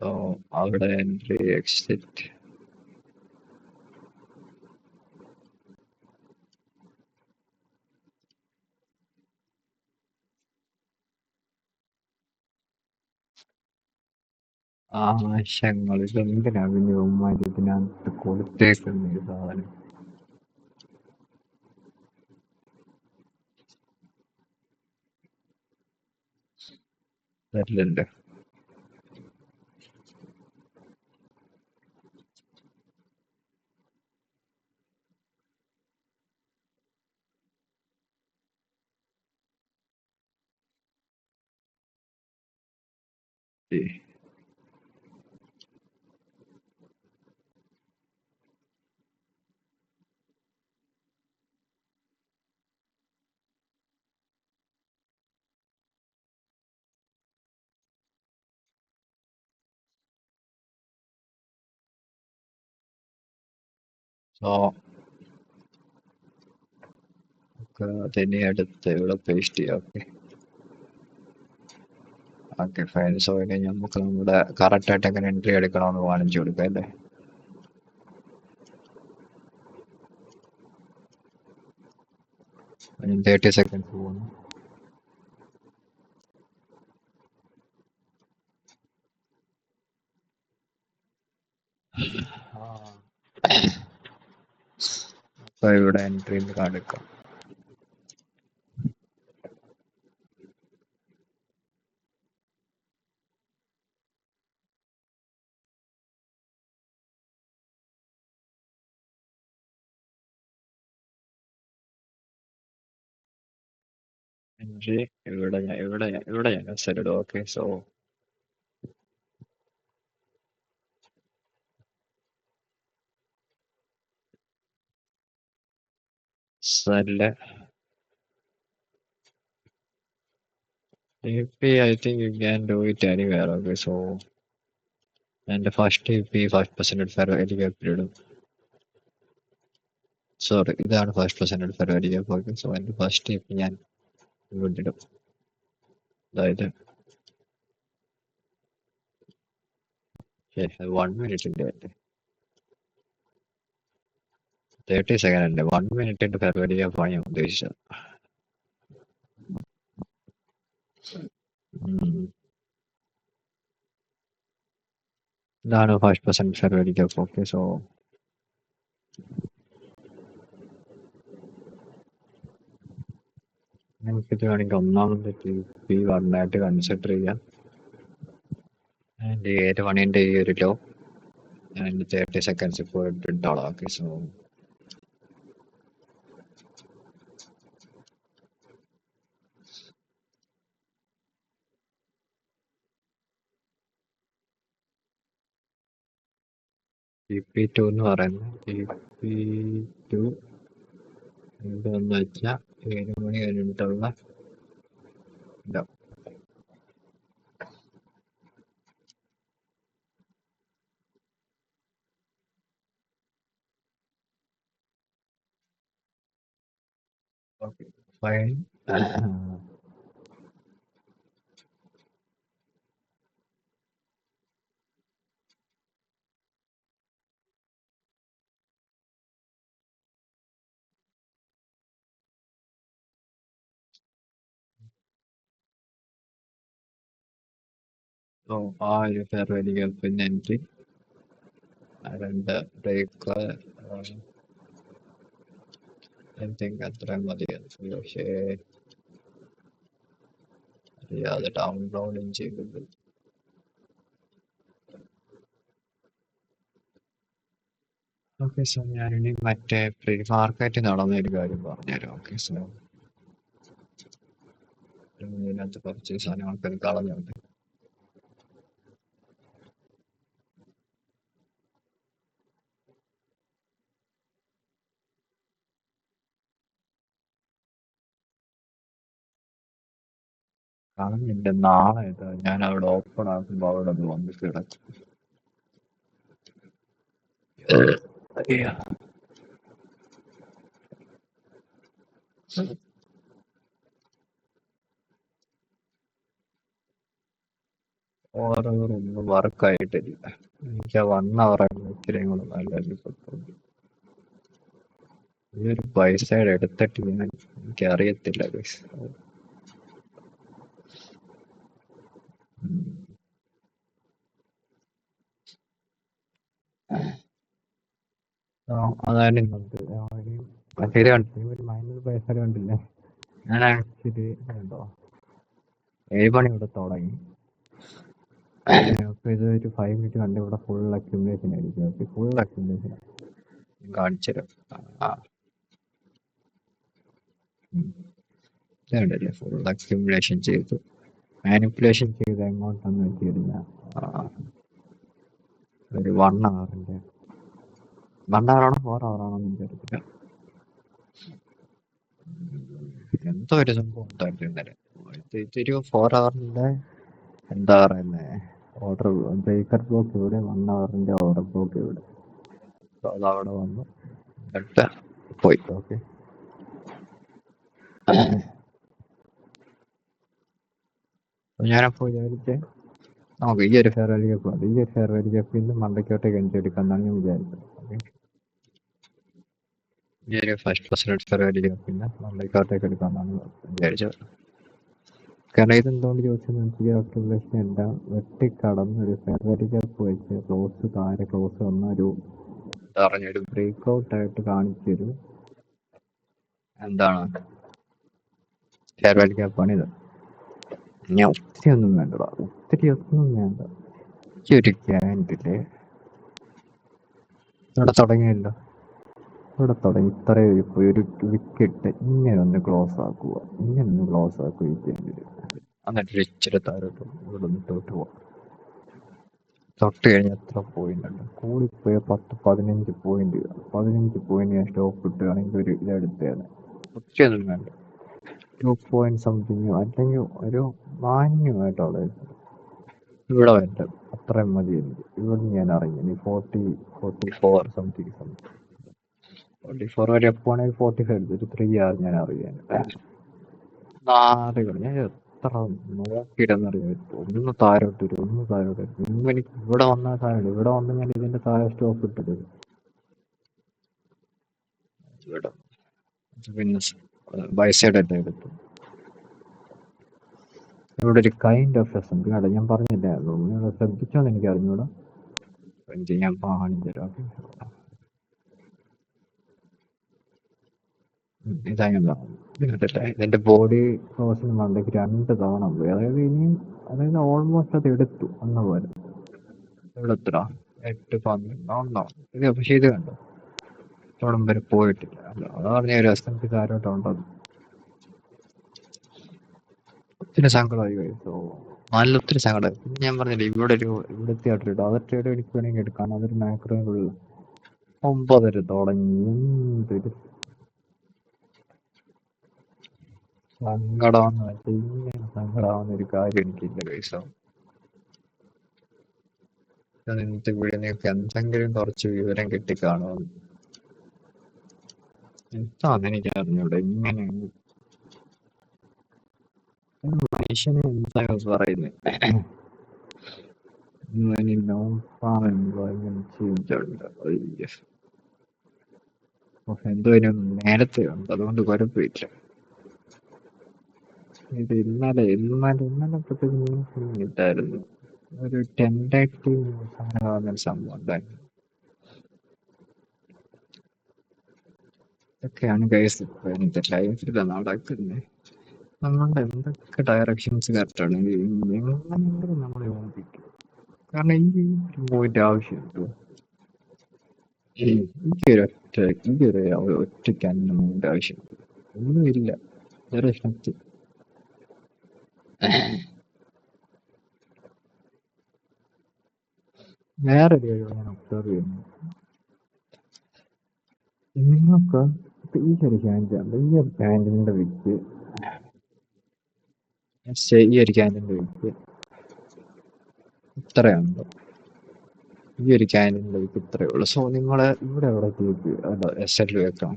[SPEAKER 1] സോ അവിടെ എൻട്രി എക്സിറ്റ്. ആശങ്ങൾ ഇതെന്തിനാ പിന്നെ ഉമ്മാര് ഇതിനകത്ത് കൊടുത്തേക്കുന്ന ഈ സാധനം? തരില്ലല്ലോ. സോ അതിനെ എടുത്ത് ഇവിടെ പേസ്റ്റ് ചെയ്യാം. Okay, okay fine. സോ ഇനി നമുക്ക് നമ്മുടെ കറക്റ്റ് ആയിട്ട് എങ്ങനെ എൻട്രി എടുക്കണമെന്ന് കാണിച്ചു കൊടുക്കാം അല്ലേ? ഇനി 30 seconds പോകുന്നു. അപ്പൊ ഇവിടെ എൻട്രി കാണിക്കാം. എൻട്രി ഇവിടെ ഞാൻ സെലഡ്. Okay, so sell TP. I think you can do it anywhere. Okay, so and the first TP 5% ഫെറോരിക്കും. Sorry, ഇതാണ് 5% ഫെറോരിക്കും. ഓക്കെ, സോ എൻ്റെ ഫസ്റ്റ് TP ഞാൻ ഇടും. അതായത് 1 മിനിറ്റ് ഉണ്ട്. 30 സെക്കൻഡ് ഉണ്ട്. 1 മിനിറ്റ് ഫെറോരിക്കാണ് ഞാൻ ഉദ്ദേശിച്ചത്. ഇതാണ് 5% ഫെറോരിക്കും. ഓക്കെ, സോ നമുക്കിത് വേണമെങ്കിൽ ഒന്നാമത്തെ TP 1 ആയിട്ട് കൺസിഡർ ചെയ്യാം. ആൻഡ് ഏത് പണീൻ്റെ ഈ ഒരു ലോ ആൻഡ് 30 സെക്കൻഡ്സ് പോയിട്ട് ഇട്ടോളാം. ഓക്കെ, സോ TP2 എന്ന് പറയുന്നത് TP2 എന്താന്ന് വെച്ചാൽ 7 മണി കഴിഞ്ഞിട്ടുള്ള ഇതാ. Okay, fine. സോ ആ ഒരു ഫെയർവെൽ പിന്നെ എനിക്ക് 2 ബ്രേക്ക് അത്രയും മതിയായിരുന്നു. പക്ഷേ അറിയാതെ ഡൗൺലോഡും ചെയ്തത്. ഓക്കെ, സോ ഞാനിനി മറ്റേ പ്രീ മാർക്കറ്റ് നടന്ന ഒരു കാര്യം പറഞ്ഞുതരാം. ഓക്കെ, സോ ഇതിനകത്ത് കുറച്ച് സാധനങ്ങൾക്ക് കളഞ്ഞുണ്ട്. കളഞ്ഞില്ല. നാളെ ഞാൻ അവിടെ ഓപ്പൺ ആക്കുമ്പോൾ അവിടെ അത് വന്ന് കിടക്കും. ഓരോന്നും വർക്കായിട്ടില്ല. എനിക്ക് ആ 1 അവറായിരുന്നു ഇത്രയും കൂടെ നല്ലത്. ഈ ഒരു പൈസയുടെ എടുത്തിട്ട് എനിക്കറിയത്തില്ല പൈസ. അതാണ് ഇന്നത്തെ മറ്റേത് കണ്ടില്ല. ഒരു മൈനർ പൈസ കണ്ടില്ല. ഞാൻ ആക്ച്വലി കണ്ടോ 7 മണി ഇവിടെ തുടങ്ങി. അപ്പൊ ഇത് ഒരു 5 മിനിറ്റ് കണ്ട് ഇവിടെ ഫുൾ അക്യുമുലേഷൻ ആയിരിക്കും. ഓക്കെ, ഫുൾ അക്യുമുലേഷൻ കാണിച്ചുതരാം. ഇതുണ്ടല്ലേ, ഫുൾ അക്യുമുലേഷൻ ചെയ്തു. മാനിപ്പുലേഷൻ ചെയ്ത് എങ്ങോട്ടാന്ന് വെച്ച് കഴിഞ്ഞാൽ ഒരു 1 അവറിന്റെ 1 അവറാണോ 4 അവറാണോ എന്ന് എനിക്കറിയത്തില്ല. എന്തോ ഒരു സംഭവം ഉണ്ടായിരുന്നു ഇന്നലെ. ഇതൊരു 4 അവറിന്റെ എന്താ പറയുന്നത്, ഓർഡർ ബ്രേക്കർ ബ്ലോക്ക് ഇവിടെ, 1 അവറിന്റെ ഓർഡർ ബ്ലോക്ക് ഇവിടെ. അതവിടെ വന്നു എന്നിട്ട് പോയി. ഓക്കെ, ഞാനപ്പോൾ വിചാരിച്ചേ നമുക്ക് ഈ ഒരു ഫെയർവെൽ കപ്പ് മതി. ഈ ഒരു ഫെയർവെൽ കപ്പിൽ നിന്ന് മണ്ടയ്ക്കോട്ടേക്ക് എടുക്കാമെന്നാണ് ഞാൻ വിചാരിച്ചത്. ഓക്കെ, ഈ ഒരു 5% ഫെയർവെൽ കപ്പിൽ നിന്ന് മണ്ടയ്ക്കോട്ടേക്ക് എടുക്കാമെന്നാണ് വിചാരിച്ചത്. കാരണം ഇതെന്തുകൊണ്ട് ചോദിച്ചെന്ന് വെച്ചാൽ അക്യുമുലേഷൻ എല്ലാം വെട്ടിക്കടന്ന് ഒരു ഫെയർവെൽ കപ്പ് വെച്ച് ക്ലോസ് വന്ന ഒരു പറഞ്ഞൊരു ബ്രേക്ക് ഔട്ട് ആയിട്ട് കാണിച്ചൊരു എന്താണ് ഫെയർവെൽ കപ്പാണിത്. ഞാൻ ഒത്തിരി ഒന്നും വേണ്ട. ഈ ഒരു ക്യാൻഡില് ഇവിടെ തുടങ്ങിയല്ലോ. ഇവിടെ തുടങ്ങി ഇത്രയും ഇപ്പോൾ ഒരു വിക്കറ്റ് ഇങ്ങനെ ഒന്ന് ക്ലോസ് ആക്കുക, ഇങ്ങനെ ഒന്ന് ക്ലോസ് ആക്കുക ഈ ടൈമിൽ. എന്നിട്ട് ഇച്ചിരി താരോട്ട് ഇവിടെ നിന്ന് തൊട്ട് പോകാം. തൊട്ട് കഴിഞ്ഞാൽ എത്ര പോയിന്റ് ഉണ്ട്? കൂടിപ്പോയ 10-15 പോയിന്റ്. 15 പോയിന്റ് ഞാൻ സ്റ്റോപ്പ് ഇട്ടുകയാണെങ്കിൽ ഒരു ഇതെടുത്തേനെ. ഒറ്റയൊന്നും വേണ്ട, 2 പോയിന്റ് സംതിങ് അല്ലെങ്കിൽ ഒരു മാന്യമായിട്ടുള്ള ഇവിടെ വേണ്ട, അത്രയും മതി എനിക്ക്. ഇവിടെ ഞാൻ ഇറങ്ങി ഇനി 44 സംതിങ് 44 വരെ പോണെങ്കിൽ 45 എടുത്തൊരു 3 ഞാൻ അറിയാൻ 4 ഞാൻ എത്ര നോക്കിയിട്ടെന്നറിയാം. ഒന്ന് താരോട്ട് വരും, ഒന്ന് താരോട്ട് വരും. മുമ്പ് എനിക്ക് ഇവിടെ വന്നാൽ താഴെ, ഇവിടെ വന്ന് ഞാൻ ഇതിന്റെ താഴെ സ്റ്റോപ്പ് ഇട്ടത്. ഇവിടെ പിന്നെ ബൈസൈഡായിട്ട് എടുത്തു. ഇവിടെ ഒരു കൈൻഡ് ഓഫ് എസ് കേട്ടോ, ഞാൻ പറഞ്ഞില്ലായിരുന്നു. നിങ്ങൾ ശ്രദ്ധിച്ചോന്ന് എനിക്ക് അറിഞ്ഞൂടാ. ഞാൻ കാണിച്ചു തരാം. ഇതാ ഞാൻ പറഞ്ഞത്. ഇതിന്റെ ബോഡി ക്രോസിന് മണ്ടയ്ക്ക് 2 തവണ പോയി. അതായത് ഓൾമോസ്റ്റ് അത് എടുത്തു എന്ന പോലെ. ഇവിടെ എത്ര 8-12 ഇത്. പക്ഷെ ഇത് കണ്ടോ, ഇവിടം വരെ പോയിട്ടില്ല. അല്ല അതാ പറഞ്ഞ ഒരു എസ്എംപി കാരോട്ടുണ്ടത്. ഒത്തിരി സങ്കടമായി കഴിച്ചോ, നല്ല ഒത്തിരി സങ്കടമായി. പിന്നെ ഞാൻ പറഞ്ഞില്ല, ഇവിടുത്തെ ആ ട്രേഡ് എനിക്ക് വേണമെങ്കിൽ എടുക്കാം. അതൊരു മാക്രോയിലുള്ള 9 തുടങ്ങി. എന്തൊരു സങ്കടമാണെന്ന് വെച്ചാൽ ഇങ്ങനെ സങ്കടമാവുന്ന ഒരു കാര്യം എനിക്കില്ല പൈസ. ഇന്നത്തെ വീഡിയോ നിങ്ങൾക്ക് എന്തെങ്കിലും കുറച്ച് വിവരം കിട്ടിക്കാണുമെന്ന്. എന്താന്ന് എനിക്ക് അറിഞ്ഞൂടെ. ഇങ്ങനെ മനുഷ്യനെ എന്താ പറയുന്നത്, എന്തോ നേരത്തെ ഉണ്ട്, അതുകൊണ്ട് കുഴപ്പമില്ല. ഇത് ഇന്നലെ പ്രത്യേകിച്ച് ഇട്ടായിരുന്നു. ഒരു 10 അങ്ങനെ സംഭവം ഉണ്ടായിരുന്നു. ഇതൊക്കെയാണ് ഗൈസ് ഇപ്പൊ എന്റെ ലൈഫിൽ നടക്കുന്നത്. നമ്മളുടെ എന്തൊക്കെ ഡയറക്ഷൻസ് കറക്റ്റാണ് എങ്ങനെയെങ്കിലും നമ്മളെ ഓർമ്മിപ്പിക്കും. കാരണം ഈ പോയിന്റ് ആവശ്യമുണ്ടോ? ഒറ്റയ്ക്കാണ് നമ്മളുടെ ആവശ്യമുണ്ട്. ഒന്നുമില്ല, വേറെ ശക്തി. വേറൊരു കാര്യം ഞാൻ ഒബ്സർവ് ചെയ്യുന്നു. നിങ്ങൾക്ക് ഈ ഒരു ക്യാൻഡിലുണ്ട്, ഈ ഒരു ക്യാൻഡിലിന്റെ വിറ്റ് ഈ ഒരു ക്യാൻഡിലിന്റെ വിറ്റ് ഇത്രയുണ്ട്. ഈ ഒരു ക്യാൻഡിലിന്റെ വിറ്റ് ഇത്രയേ ഉള്ളൂ. സോ നിങ്ങള് ഇവിടെ എവിടെ ക്ലിക്ക് SL വെക്കാം,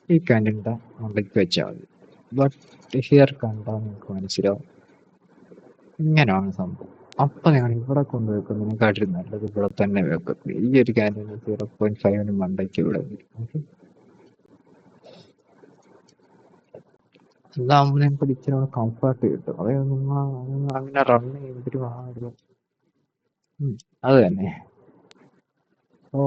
[SPEAKER 1] ഈ ക്യാൻഡിലിന്റെ മണ്ടയ്ക്ക് വെച്ചാൽ മതി. ബട്ട് ഹിയർ കണ്ടാൽ നിങ്ങൾക്ക് മനസ്സിലാവും ഇങ്ങനെയാണ് സംഭവം. അപ്പൊ നിങ്ങൾ ഇവിടെ കൊണ്ടുവെക്കുന്നതിനെക്കാട്ടിലും നല്ലത് ഇവിടെ തന്നെ വെക്കും. ഈ ഒരു ക്യാൻഡിലിന് 0.5 മണ്ടയ്ക്ക് ഇവിടെ വരും. ഓക്കെ, ഇതാകുമ്പോൾ നിങ്ങൾക്ക് ഇച്ചിരി കംഫർട്ട് കിട്ടും. അതായത് നിങ്ങൾ അങ്ങനെ റൺ ചെയ്യുമ്പോഴും ആ ഒരു അത് തന്നെ. സോ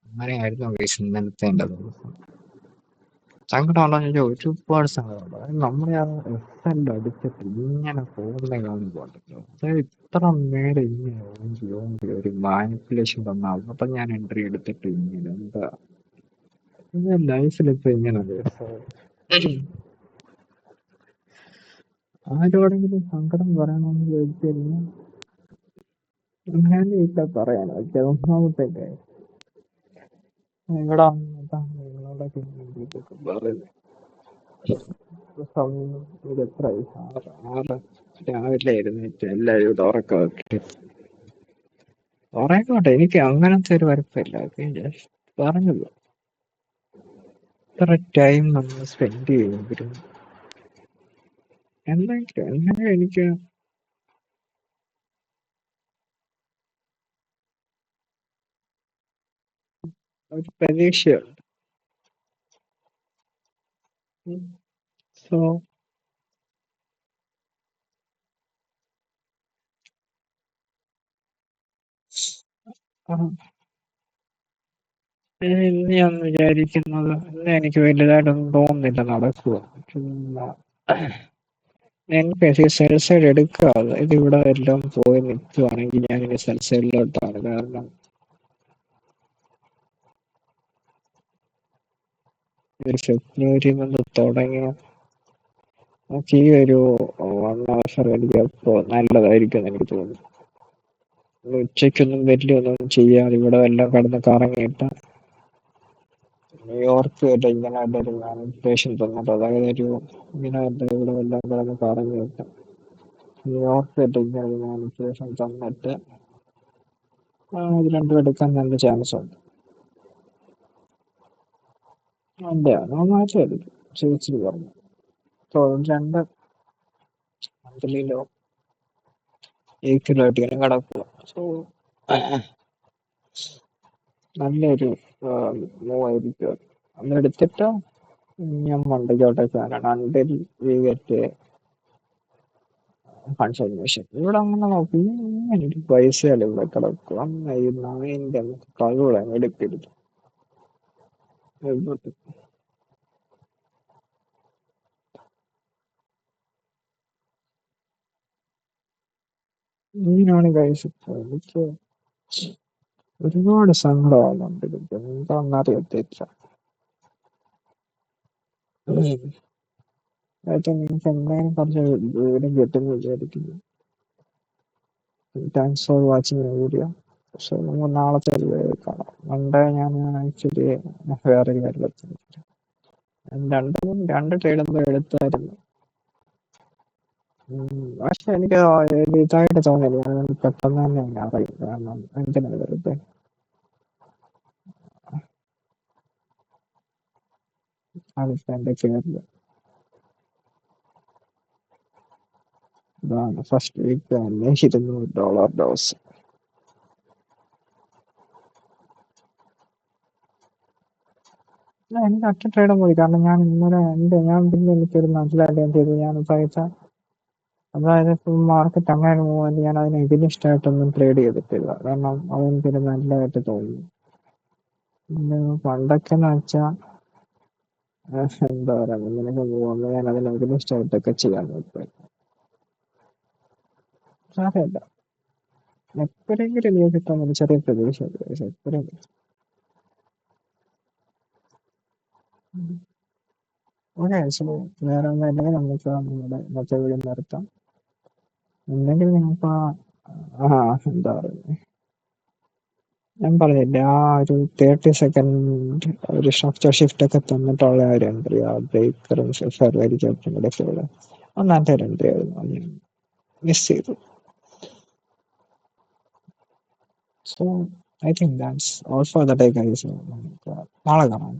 [SPEAKER 1] അങ്ങനെയായിരുന്നു ഗൈസ് ഇന്നലത്തെ എൻ്റെ ദിവസം. സങ്കടമുണ്ടോ എന്ന് ചോദിച്ചാൽ ഒരുപാട് സങ്കടമുണ്ട്. അതായത് നമ്മളെ ആ SL അടിച്ചിട്ട് ഇങ്ങനെ പോകുന്ന കാണുമ്പോണ്ടല്ലോ, അതായത് ഇത്ര നേരം ഇങ്ങനെ ഓങ്കി ഒരു മാനിപ്പുലേഷൻ തന്ന അപ്പൊ ഞാൻ എൻട്രി എടുത്തിട്ട് ഇങ്ങനെ എന്താ ലൈഫിൽ ഇപ്പൊ ഇങ്ങനെ ആരോടെങ്കിലും സങ്കടം പറയണമെന്ന് ചോദിച്ചു കഴിഞ്ഞാൽ അങ്ങനെ ഇല്ല പറയാൻ. പക്ഷെ ഒന്നാമത്തെ കാര്യം ഇവിടെ നിങ്ങളോടൊക്കെ പറയുന്നത് സമയം ഇത് എത്രയായി? 6 രാവിലെ എഴുന്നേറ്റ് എല്ലാവരും ഇവിടെ ഉറങ്ങോട്ടെ. എനിക്ക് അങ്ങനത്തെ ഒരു വരപ്പില്ല. ജസ്റ്റ് പറഞ്ഞത് ഇത്ര ടൈം നമ്മൾ സ്പെൻഡ് ചെയ്യുമ്പോഴും എന്തെങ്കിലും എങ്ങനെ എനിക്ക് ഒരു പ്രതീക്ഷയുണ്ട്. സോ ഇന്ന് ഞാൻ വിചാരിക്കുന്നത്, ഇന്ന് എനിക്ക് വലുതായിട്ടൊന്നും തോന്നുന്നില്ല നടക്കുക.
[SPEAKER 2] എനിക്ക് സെൽ സൈഡ് എടുക്കാതെ ഇതിവിടെ എല്ലാം പോയി നിൽക്കുവാണെങ്കിൽ ഞാൻ ഇനി സെൽ സൈഡിലോട്ടാണ്. കാരണം ഒരു ഫെബ്രുവരി മുതൽ തുടങ്ങിയ നമുക്ക് ഈ ഒരു 1 hour എനിക്ക് ഇപ്പോൾ നല്ലതായിരിക്കും എന്ന് എനിക്ക് തോന്നുന്നു. ഉച്ചയ്ക്കൊന്നും വലിയൊന്നും ചെയ്യാതെ ഇവിടെ എല്ലാം കടന്ന് കറങ്ങിയിട്ട് ന്യൂയോർക്ക് വരെ ഇങ്ങനെ ഒരു മാനിഫെസ്റ്റേഷൻ തന്നിട്ട്, അതായത് ഇങ്ങനെ ഇവിടെ എല്ലാം കടന്ന് കറങ്ങിയിട്ട് ന്യൂയോർക്ക് വരെ ഇങ്ങനെ ഒരു മാനിഫെസ്റ്റേഷൻ തന്നിട്ട് ഇത് രണ്ടും എടുക്കാൻ നല്ല ചാൻസ് ഉണ്ട്. നന്നായിട്ടായിരിക്കും ചേച്ചി പറഞ്ഞു. രണ്ട് മന്ത്ലിയിലോ ഏക്കിലായിട്ട് ഇങ്ങനെ കിടക്കുക. സോ നല്ലൊരു മൂവായിരിക്കും. അന്നെടുത്തിട്ട് ഞാൻ മണ്ടയ്ക്കോട്ടെ ഫാനാണ്. Until we get confirmation. ഇവിടെ അങ്ങനെ നോക്കി ഇങ്ങനെ ഒരു പൈസയാണ് ഇവിടെ കിടക്കും. അന്ന് ഈ നായിന്റെ കഴിവുകളെ എടുക്കരുത്. ഇങ്ങനെയാണ് ഗൈസ്. എനിക്ക് ഒരുപാട് സങ്കടമാകുന്നുണ്ട്. എന്താണെന്നറിയത്തില്ല. നിങ്ങൾക്ക് എന്തായാലും കുറച്ച് വിവരം കിട്ടുമെന്ന് വിചാരിക്കുന്നു. Thanks for watching video. പക്ഷെ നമ്മൾ നാളത്തെ കാണാം. മൺഡേ ഞാൻ ആക്ച്വലി വേറെ കാര്യത്തിൽ രണ്ട് ട്രേഡ് എന്തോ എടുത്തായിരുന്നു. പക്ഷെ എനിക്ക് ഇതായിട്ട് തോന്നില്ല. ഞാൻ പെട്ടെന്ന് തന്നെ അറിയും. കാരണം എന്തിനാണ് വെറുതെ അതിപ്പോ എന്റെ പേരിൽ ഇതാണ് ഫസ്റ്റ് വീക്ക് തന്നെ $200 ഡോസ്. എനിക്ക് ഒറ്റ ട്രേഡ് പോയി. കാരണം ഞാൻ ഇന്നലെ ഞാൻ പിന്നെ എനിക്കൊരു മനസ്സിലായിട്ട് എന്ത് ചെയ്തു, ഞാൻ പൈസ, അതായത് മാർക്കറ്റ് അങ്ങനെ മൂവ് ഞാൻ അതിനെ ഇതിനിഷ്ടമായിട്ടൊന്നും ട്രേഡ് ചെയ്തിട്ടില്ല. കാരണം അതെനിക്കൊരു നല്ലതായിട്ട് തോന്നി. പിന്നെ പണ്ടൊക്കെ എന്ന് വെച്ചാൽ എന്താ പറയാ, ഇങ്ങനെയൊക്കെ പോകുമ്പോൾ ഞാൻ അതിനെ ഇതിനിഷ്ടമായിട്ടൊക്കെ ചെയ്യാൻ നോക്കും. സാരമില്ല, എപ്പോഴെങ്കിലും ലീവ് കിട്ടാൻ ചെറിയ പ്രതീക്ഷ. എപ്പോഴെങ്കിലും വേറെ ഒന്നും അല്ലെങ്കിൽ നമുക്ക് നമ്മുടെ മറ്റേ വീട് നിർത്താം. അല്ലെങ്കിൽ നിങ്ങൾക്ക് എന്താ പറയുക, ഞാൻ പറഞ്ഞില്ലേ ആ ഒരു 30 സെക്കൻഡ് ഒരു ഷിഫ്റ്റ് ഒക്കെ തന്നിട്ടുള്ള ഒരു എൻട്രി, ആ ബ്രേക്കറും ഫെബ്രുവരി ക്യാപ്റ്റൻ കൂടെ ഫുള്ള് ഒന്നാമത്തെ ഒരു എൻട്രി ആയിരുന്നു. അത് ഞാൻ മിസ് ചെയ്തു. So I think that's all for the day guys. നമുക്ക് നാളെ കാണാം.